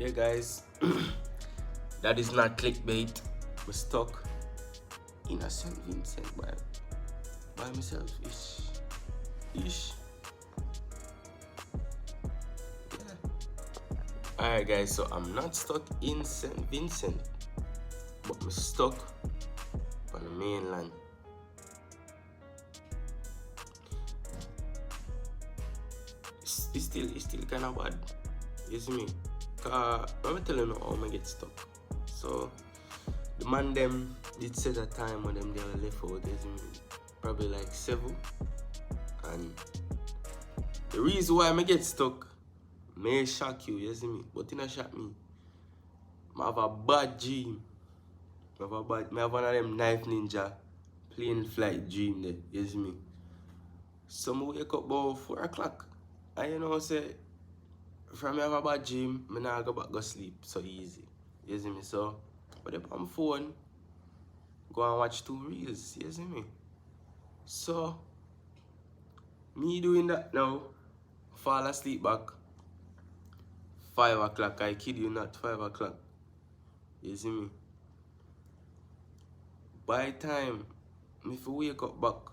Yeah, guys, that is not clickbait. We're stuck in a St Vincent by myself. Ish. Yeah. Alright, guys, so I'm not stuck in St Vincent, but I'm stuck on the mainland. It's still kind of bad. You see me? Let me tell you how I get stuck. So the man them did set a time when them they were left out. You see me? Probably like 7. And the reason why I get stuck may shock you see me? But it not shock me. I have a bad dream. I have one of them knife ninja plane flight dream there, you see me? So I wake up about 4 o'clock. And you know say from me have a bad dream, I now go back go sleep so easy. You see me? So but if I'm phone, go and watch 2 reels, you see me? So me doing that now, fall asleep back 5 o'clock. I kid you not, 5 o'clock. You see me? By the time if I wake up back,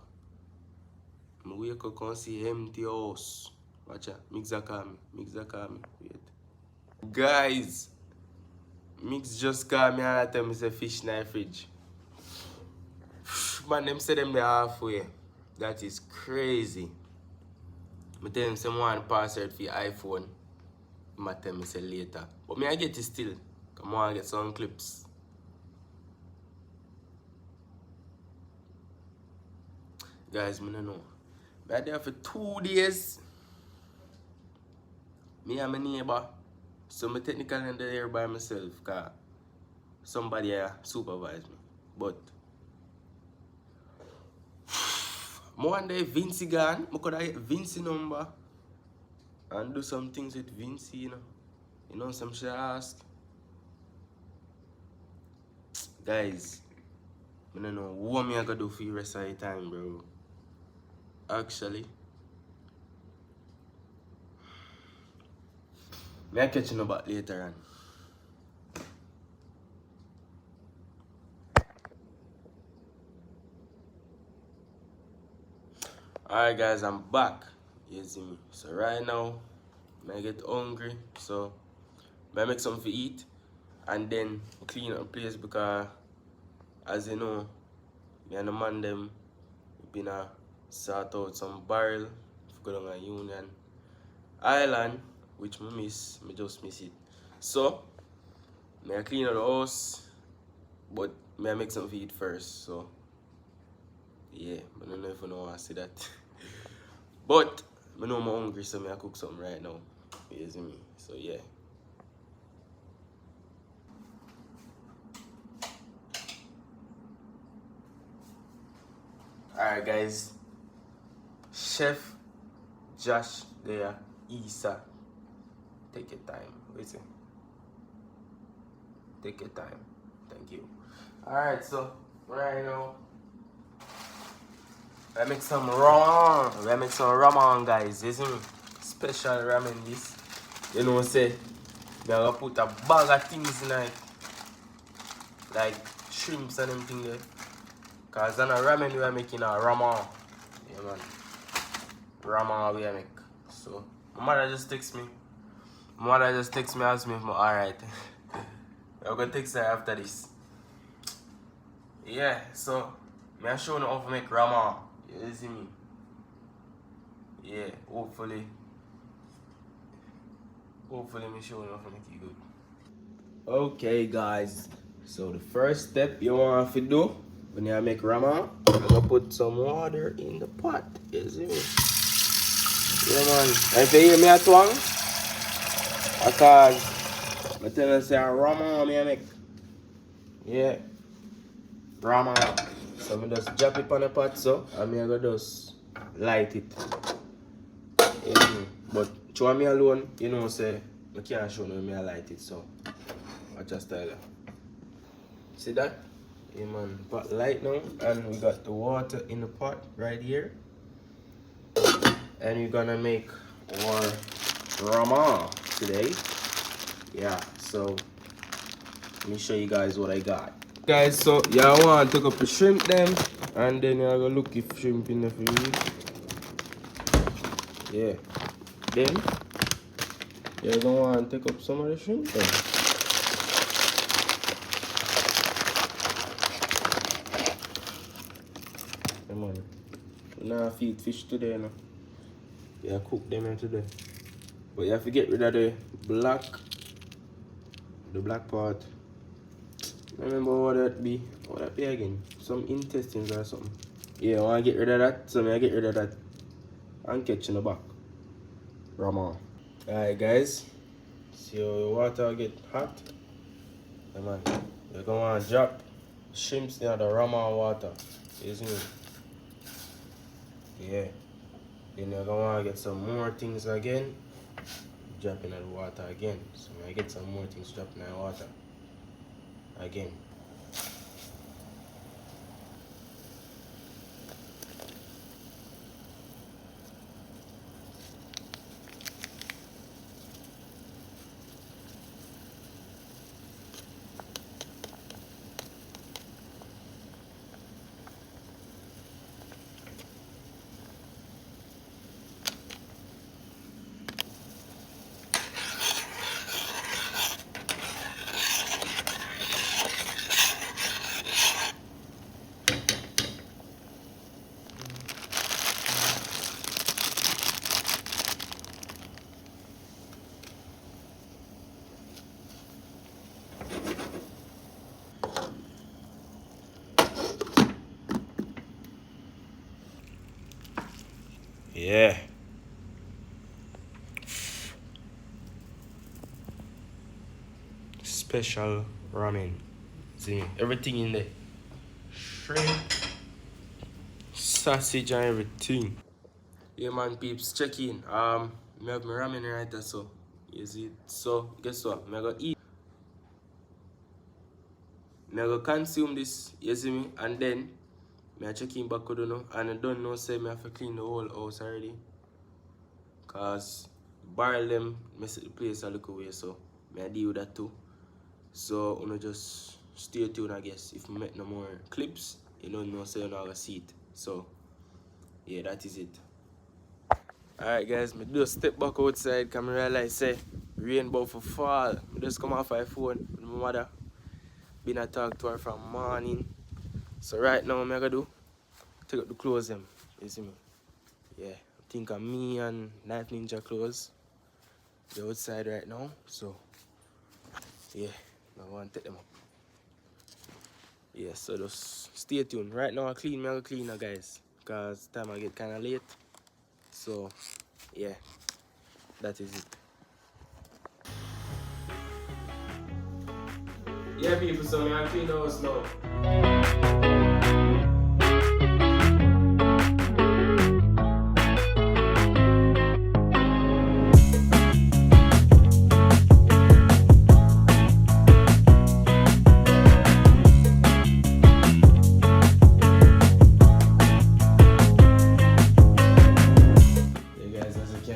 I wake up and see empty house. Watch out, Mix call me. Wait. Guys, Mix just called me and tell me say fish in the fridge. Man, them say them they halfway. That is crazy. I tell them someone password for your iPhone. I tell me say later. But me I get it still. Come on, get some clips. Guys, I don't know. I there for 2 days. Me and my neighbor. So I technically there by myself because somebody supervise me. But one day Vinci gone, I could get Vinci number and do some things with Vinci, you know. You know some shit I ask. Guys, I don't know what me I gotta do for the rest of the time, bro. Actually, me I catch you back later on. Alright guys, I'm back. You see me? So right now, I get hungry, so I make something to eat and then clean up the place because as you know, me and the man them been sort out some barrel for go down a Union Island, which I just miss it. So I clean up the house, but I make something to eat first, so yeah, I don't know if you know want to see that. But I know I'm hungry, so I cook something right now. You see me? So yeah. Alright guys. Chef Josh there, Isa. Take your time. Wait. Take your time. Thank you. Alright, so right now I make some ramen, guys. You see me? Special ramen this. You know say I'm gonna put a bag of things in it. Like shrimps and everything there. Cause on a ramen we are making a ramen. Yeah man. Ramen we are make. So my mother just texts me. Ask me if I'm alright. I'm gonna text her after this. Yeah, so I'm showing you how to make ramen. You see me? Yeah, hopefully me showing you how to make it good. Okay guys, so the first step you want to do when you make ramen, you're gonna put some water in the pot. You see me? Yeah man. And if you hear me at one, because I tell you say ramen me make. Yeah. Ramen. So I just drop it on the pot so and I go just light it. Yeah, but show me alone, you know say I can't show me I light it, so I just tell you. See that? Yeah man, pot light now and we got the water in the pot right here. And we're gonna make our ramen today. Yeah, so let me show you guys what I got. Guys, so yeah, I want to take up the shrimp them, and then I go look if shrimp in the food. Yeah. Then you're gonna want to take up some of the shrimp then. Come on. Nah, feed fish today, no. Yeah, cook them here today. But you have to get rid of the black part. I remember what that be. What that be again? Some intestines or something. Yeah, I want to get rid of that. So I get rid of that and catch in the back. Ramen. Alright guys. See how your water get hot? Yeah, man. You're gonna want to drop shrimps in the ramen water. You see me? Yeah. Then you're gonna want to get some more things again. Drop in the water again. So I get some more things dropped in the water again. Yeah. Special ramen. See, everything in there. Shrimp, sausage and everything. Yeah man peeps, check in. I have my ramen right there, so you see. So guess what? I go eat. I go consume this, you see me, and then I check in back, you know, and I don't know say I have to clean the whole house already. Cause barrel them mess the place a little way, so I deal with that too. So just stay tuned, I guess. If I make no more clips, you don't know say you're not gonna see it. So yeah, that is it. Alright guys, I just step back outside because I realize say rain about for fall. I just come off my phone with my mother. Been a talk to her from morning. So right now what I'm gonna do, take out the clothes them. You see me? Yeah. I think of me and Knife Ninja clothes. They're outside right now. So yeah, I want to take them up. Yeah, so just stay tuned. Right now I clean, I'm gonna clean now guys. Because time I get kinda late. So yeah, that is it. Yeah people, so I'm clean the house now.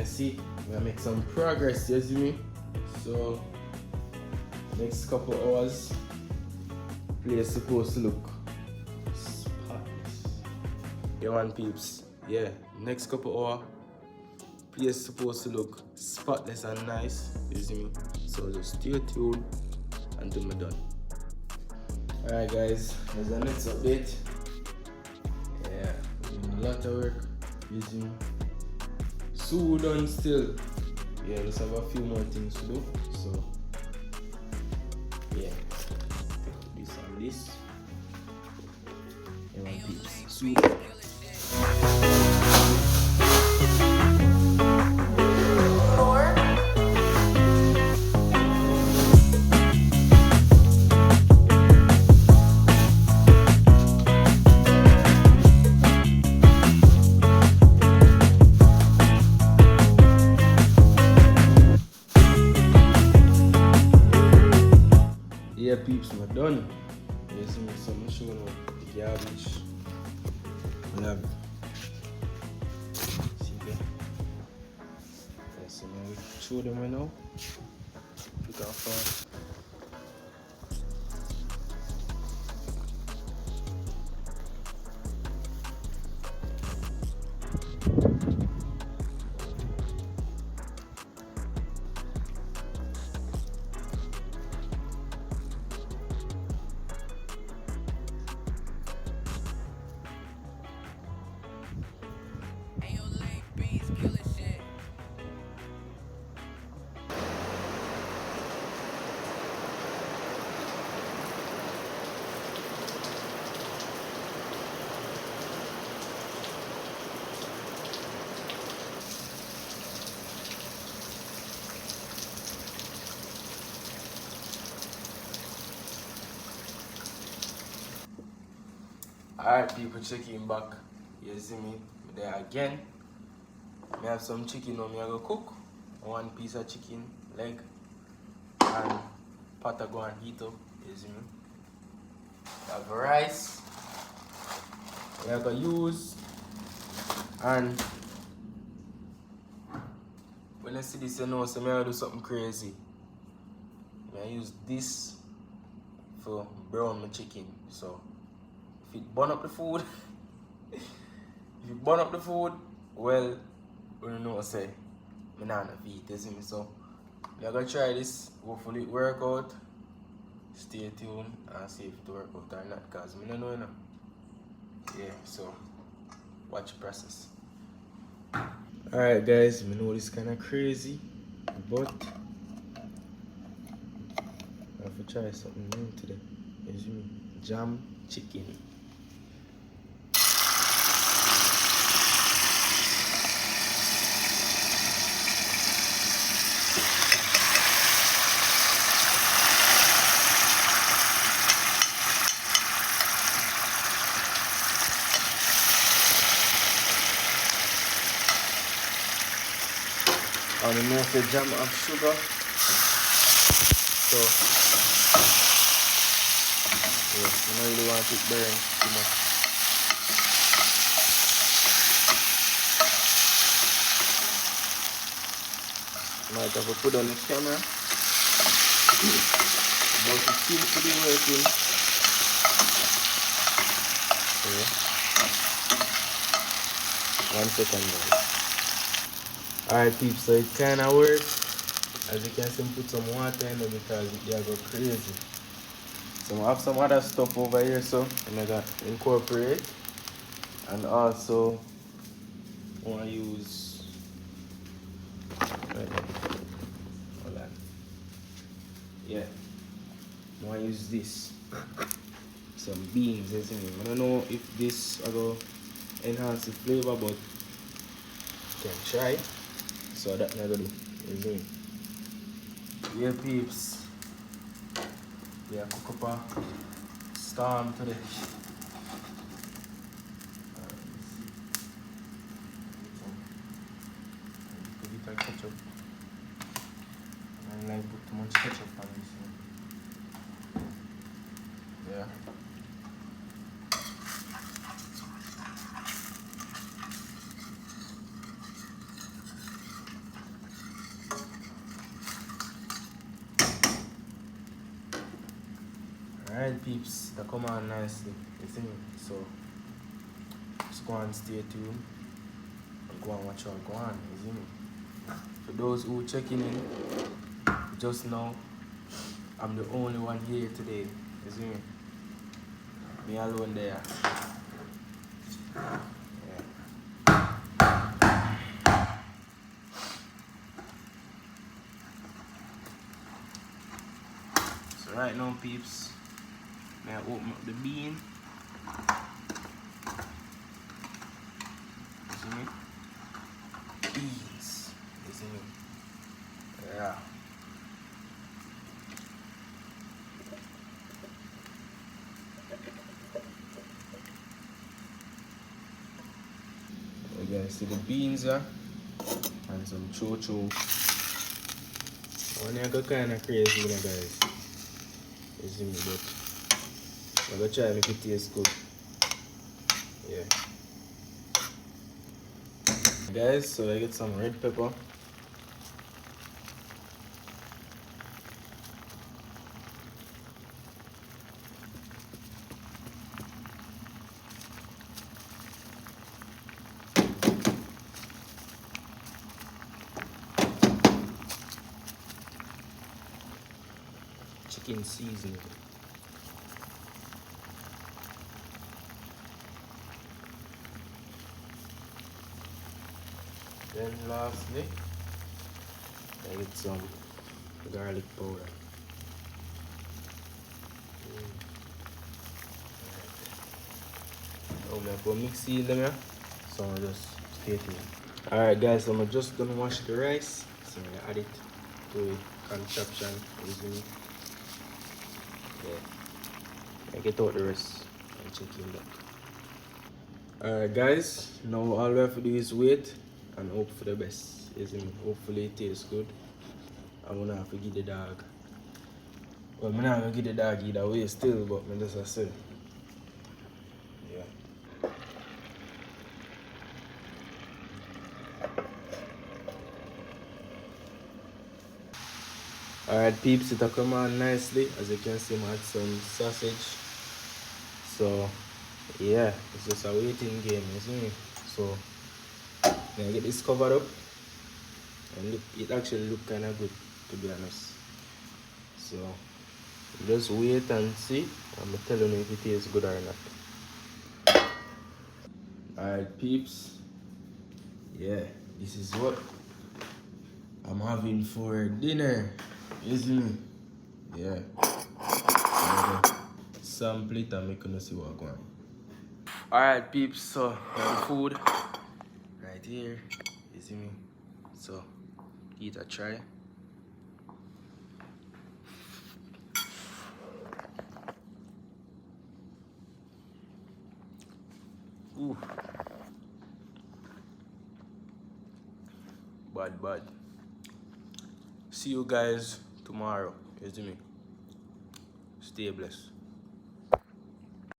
See, we're gonna make some progress, you see me? So next couple hours, place supposed to look spotless. Yeah man peeps, yeah, next couple hours, place supposed to look spotless and nice, you see me? So just stay tuned until I'm done. Alright guys, there's the next update. Yeah, doing a lot of work, you see me? So done still. Yeah, just have a few more things to do. So yeah, this and this. And one piece. Sweet. Yeah, peeps, we're done. You see me, so I'm showing you the garbage. We have. See there? Yeah, so now we show them right now. it off fast. Alright people, chicken back. You see me there again. I have some chicken now, I go cook. One piece of chicken leg and pot I go and heat up. You see me. I have rice. I go use, and when I see this you know, so I do something crazy. I use this for brown my chicken. So if it burn up the food, well, you know what I say, I'm not gonna eat, you see me. So I'm gonna try this, hopefully it work out. Stay tuned and see if it work out or not, because I don't know, you know. Yeah, so watch the process. Alright guys, I know this kinda crazy, but I have to try something new today. You see me? Jam chicken. I don't know if the jam have sugar, so yeah, I don't really want it burn too much. Might have to put on the camera, but it seems to be working. Yeah. 1 second guys. Alright peeps, so it kinda works. As you can see, put some water in it because it go crazy. So I have some other stuff over here, so I'm gonna incorporate. And also I wanna use hold on. Yeah. I wanna use this. Some beans, isn't it? I don't know if this will enhance the flavor, but you can try. So that's what I'm gonna do. Isn't it? Yeah peeps. Yeah, cook up a storm today. Put it like ketchup. I don't like put too much ketchup on this. Yeah. Alright peeps, that come on nicely, you see me? So just go and stay tuned and go and watch what go on, you see me? For those who checking in just now, I'm the only one here today, you see me? Me alone there. Yeah. So right now peeps, may I open up the bean. You see me? Beans. You see me? Yeah. You guys see the beans and some cho-cho. One go kinda crazy, you know guys. You see me, but I'm gonna try and make it taste good. Yeah. Guys, so I get some red pepper. chicken seasoning. Then lastly, I get some garlic powder. I'm gonna go mix it in them here. So I'll just stay tuned. Alright guys, so I'm just gonna wash the rice. So I'm gonna add it to a contraption using, yeah. I get out the rest and check in back. Alright guys, now all we have to do is wait and hope for the best. Isn't it? Hopefully it tastes good. I'm gonna have to give the dog. Well, I'm not gonna give the dog either way still, but I'm just say. Yeah. Alright peeps, it'll come on nicely. As you can see, I had some sausage. So yeah, it's just a waiting game, isn't it? So when I get this covered up, and look, it actually look kinda good, to be honest. So just wait and see. I'm telling you if it tastes good or not. Alright peeps. Yeah, this is what I'm having for dinner, isn't it? Yeah. Sample it and make you see what I'm going. Alright peeps, so the food right here, you see me? So eat a try. Ooh. Bad. See you guys tomorrow, you see me? Stay blessed.